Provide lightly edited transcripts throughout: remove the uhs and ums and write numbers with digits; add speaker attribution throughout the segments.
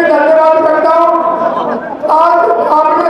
Speaker 1: धन्यवाद करता हूँ। आज आपने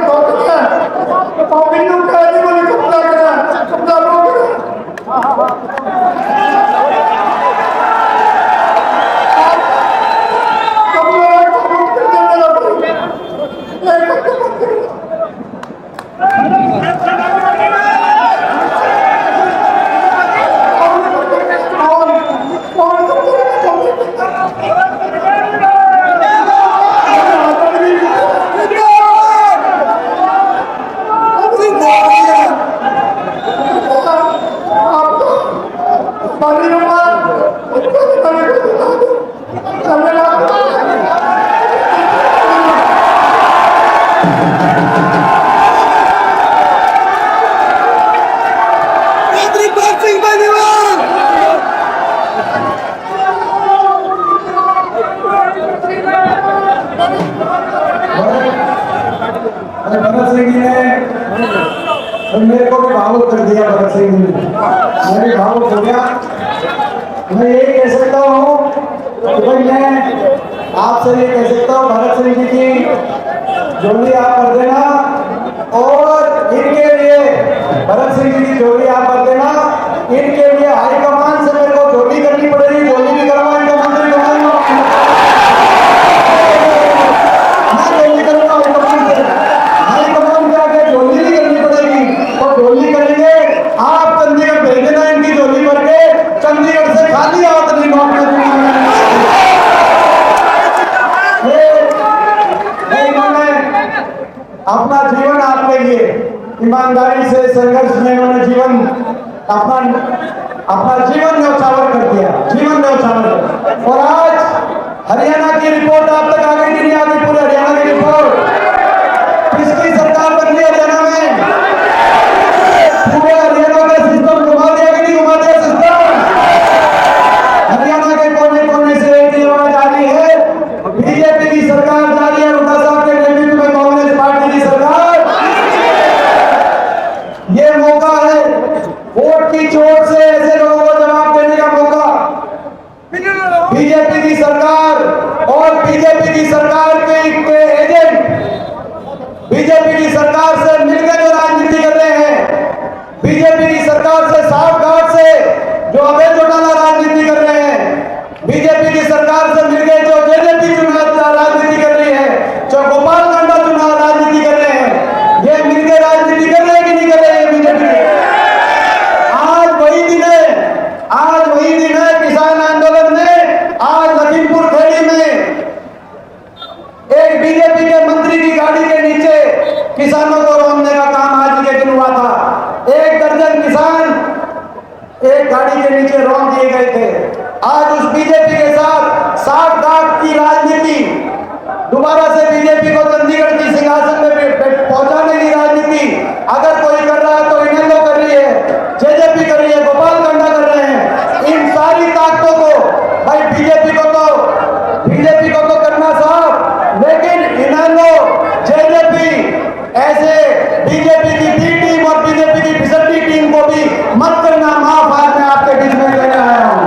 Speaker 2: भगत सिंह जी ने मेरे को भी भावुक कर दिया। भगत सिंह जी ने मैं भी भावुक हो गया। मैं यही कह सकता हूँ कि भाई मैं आपसे ये कह सकता हूँ, भगत सिंह जी की झोली आप भर देना और इनके लिए भगत सिंह जी की झोली आप भर देना। इनके लिए हाईकमान से मेरे को झोली करनी पड़ेगी, झोली भी करवा इनको मंत्री झोली करेंगे। आप चंडीगढ़ भेज देना इनकी झोली भर के, चंडीगढ़ से खाली आवत नहीं लौट अपना जीवन आपके लिए ईमानदारी से संघर्ष में इन्होंने जीवन अपना जीवन न्यौछावर कर दिया, जीवन न्यौछावर। और आज हरियाणा की रिपोर्ट आप तक आ गई कि नहीं आ गई? पूरे हरियाणा की रिपोर्ट किसकी सरकार बन रही है हरियाणा में? पूरे हरियाणा का सिस्टम घुमा दिया कि नहीं घुमा दिया सिस्टम? हरियाणा के कोने कोने से एक आवाज आ रही है, बीजेपी की सरकार जा रही है, हुड्डा साहब के नेतृत्व में कांग्रेस पार्टी की सरकार। ये मौका है वोट की चोट से ऐसे लोगों को जवाब देने का मौका। बीजेपी की सरकार और बीजेपी की सरकार के एजेंट बीजेपी की सरकार से मिलकर जो राजनीति कर रहे हैं, बीजेपी की सरकार से साफ घाट से जो अवैध घोटाला राजनीति कर रहे हैं, बीजेपी की सरकार से मिलकर जो जेजेपी चुनाव राजनीति कर रही है, जो गोपाल कांडा चुनाव राजनीति कर रहे हैं, ये मिलकर राजनीति कर रहे हैं कि नहीं कर रहे हैं बीजेपी? आज वही दिन है, आज वही दिन है किसान आंदोलन में। आज लखीमपुर खीरी में एक बीजेपी के मंत्री की गाड़ी के नीचे किसानों को रोकने का काम आज के दिन हुआ था। 1 दर्जन किसान एक गाड़ी के नीचे रोक दिए गए थे। आज उस बीजेपी के साथ साठ दाग की राजनीति, दोबारा से बीजेपी को चंडीगढ़ की सिंहासन में पहुंचाने की राजनीति अगर कोई कर रहा है तो इनेलो कर रही है, जेजेपी कर रही है, गोपाल कांडा कर रहे हैं। इन सारी ताकतों को भाई बीजेपी को तो करना साफ, लेकिन इनेलो जेजेपी ऐसे बीजेपी की बी टीम और बीजेपी की फिसड्डी टीम को भी मत करना माफ। आज मैं आपके बीच में कहने आया हूं,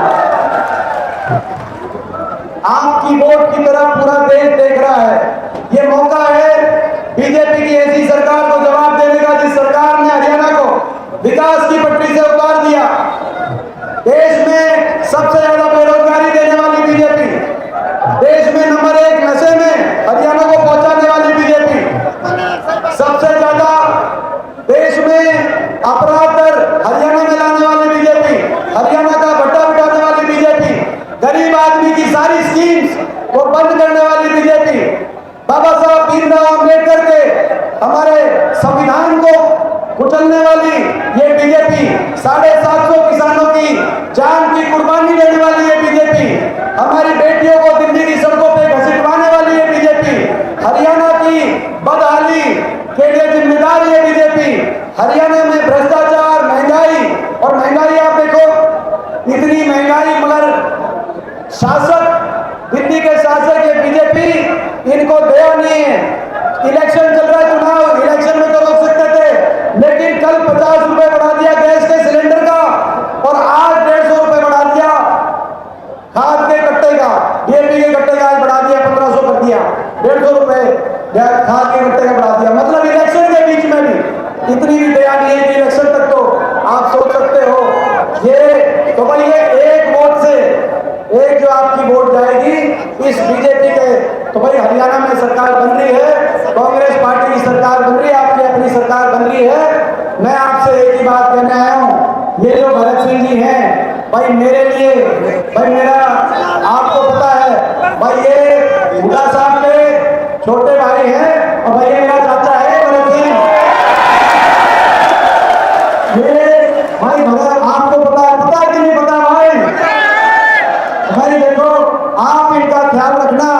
Speaker 2: आपकी वोट की तरफ पूरा देश देख रहा है। ये मौका है बीजेपी की ऐसी सरकार को जवाब देने का जिस सरकार ने हरियाणा को विकास की पटरी से उतार दिया। देश में सबसे ज्यादा बेरोजगारी देने वाली बीजेपी, देश में नंबर 1 नशे में हरियाणा को पहुंचाने वाली बीजेपी, सबसे ज्यादा देश में अपराध दर हरियाणा में लाने वाली बीजेपी, हरियाणा का भट्टा बिठाने वाली बीजेपी, गरीब आदमी की सारी स्कीम्स को बंद करने वाली बीजेपी, बाबा साहब भीमराव अम्बेडकर के हमारे संविधान को कुचलने वाली ये बीजेपी, 750 किसानों की जान की कुर्बानी देने वाली ये बीजेपी, हमारी बेटियों को दिल्ली की सड़कों पे घसीटवाने वाली ये बीजेपी, हरियाणा की बदहाली के लिए जिम्मेदार ये बीजेपी, हरियाणा में भ्रष्टाचार, महंगाई, और महंगाई आप देखो इतनी महंगाई, मगर शासक दिल्ली के शासक ये बीजेपी, इनको दया नहीं है। इलेक्शन चल रहा है, चुनाव इलेक्शन में तो रोक सकते थे, लेकिन कल बनती है। मैं आपसे एक ही बात कहने आया हूँ, ये जो भरत सिंह जी हैं भाई, मेरे लिए भाई, मेरा आपको पता है भाई, ये हुड्डा साहब के छोटे भाई हैं और भाई ये मेरा चाचा है भरत सिंह। ये भाई भगत आपको पता है कि नहीं पता भाई? भाई देखो, आप इनका ख्याल रखना।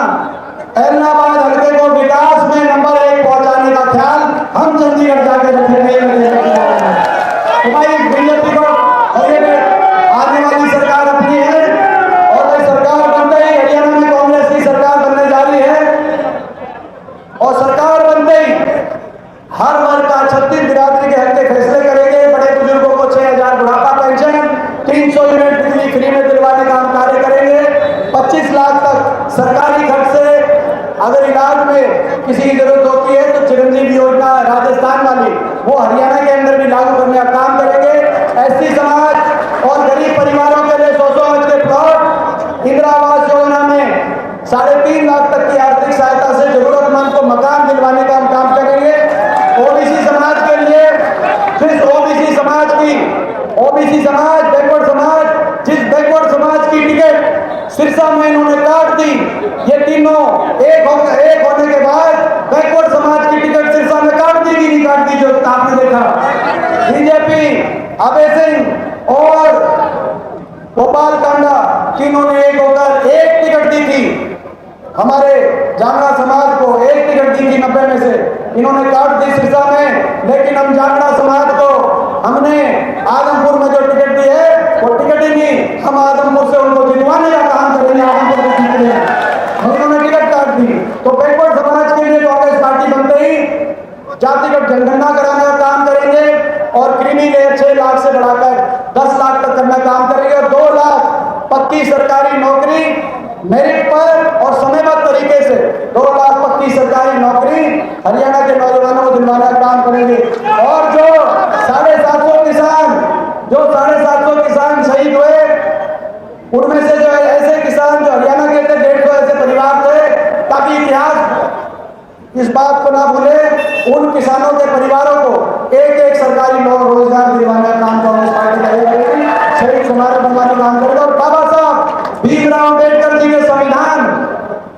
Speaker 2: एलनाबाद हल्के को विकास में नंबर 1 पहुंचाने का ख्याल हम चंडीगढ़ जाके रखेंगे। तो भाई बीजेपी को आने वाली सरकार अपनी है और भाई सरकार बनते ही हरियाणा में कांग्रेस की सरकार बनने जा रही है और सरकार बनते ही हर वर्ग का 36 बिरादरी के हक के फैसले करेंगे। बड़े बुजुर्गों को 6,000 बुढ़ापा पेंशन, 300 यूनिट बिजली फ्री में दिलवाने का हम कार्य करेंगे। 25 लाख तक सरकारी खर्च से अगर इलाज में किसी की जरूरत होती है तो चिरंजीवी योजना राजस्थान वाली वो हरियाणा के अंदर भी लागू करने का काम करेंगे। एसटी समाज और गरीब परिवारों के लिए 100 गज के प्लॉट, इंदिरा आवास योजना में 3.5 लाख तक की आर्थिक सहायता से जरूरतमंद को मकान दिलवाने का हम काम करेंगे। ओबीसी समाज के लिए जिस ओबीसी समाज बैकवर्ड समाज, जिस बैकवर्ड समाज की टिकट सिरसा में इन्होंने काट दी, ये तीनों एक होने के बाद बैकवर्ड समाज की टिकट सिरसा में काट दी कि नहीं काट दी, जो आपने देखा। बीजेपी अभय सिंह और गोपाल कांडा तीनों ने एक होकर एक टिकट दी थी हमारे जांगड़ा समाज को, एक टिकट दी थी 90 में से, इन्होंने काट दी सिरसा में। लेकिन हम जांगड़ा समाज को हमने आदमपुर में जो टिकट दी है वो टिकट ही नहीं, हम आदमपुर से उनको जितवाने का काम करेंगे। आदमपुर में जीतने उन्होंने टिकट काट दी। तो बैकवर्ड समाज के लिए कांग्रेस पार्टी बनते ही जातिगत जनगणना कराने का काम करेंगे और क्रीमी लेयर 6 लाख से बढ़ाकर 10 लाख तक करने का काम करेंगे और 2 लाख पक्की सरकारी नौकरी मेरिट पर और समयबद्ध तरीके से 2 लाख पक्की सरकारी नौकरी हरियाणा के नौजवानों को दिलवाने का काम करेंगे। और जो 750 किसान शहीद हुए, उनमें से जो ऐसे किसान जो हरियाणा के थे 150 ऐसे परिवार थे, ताकि इतिहास इस बात को ना भूले, उन किसानों के परिवारों को एक सरकारी रोजगार दिलवाने का काम कांग्रेस पार्टी करेगी। शहीद स्मारक बनवाने का काम करेगा और बाबा साहब भीमराव अम्बेडकर जी के संविधान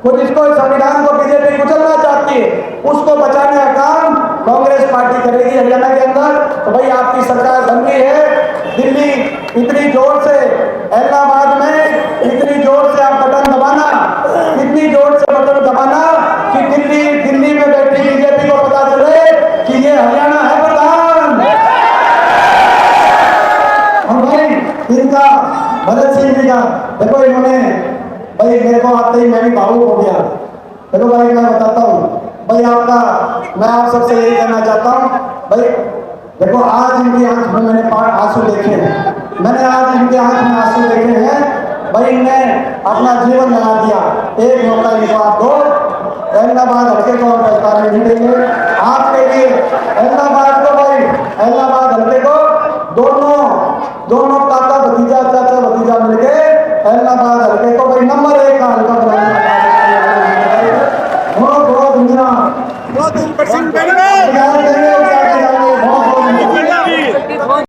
Speaker 2: को, जिसको संविधान को बीजेपी कुचलना चाहती है, उसको बचाने का काम कांग्रेस पार्टी करेगी हरियाणा के अंदर। तो भाई आपकी सरकार बन गई है। दिल्ली इतनी जोर से, इलाहाबाद में इतनी जोर से आप बटन दबाना, इतनी जोर से बटन दबाना कि दिल्ली में बैठी बीजेपी को पता चले कि ये हरियाणा है प्रधान। और भाई इनका भरत सिंह जी का देखो, इन्होंने भाई मेरे को आते ही मैं भी भावुक हो गया। देखो भाई मैं बताता हूँ भाई, मैं आप सबसे यही कहना चाहता हूँ भाई, देखो आज इनकी आंख में मैंने आंसू देखे हैं, मैंने आज इनके आंख में आंसू देखे हैं भाई। इनने अपना जीवन लगा दिया, एक मौका इनको आप दो। इलाहाबाद हल्के को हम सरकार नहीं देंगे आपके लिए। इलाहाबाद को भाई, इलाहाबाद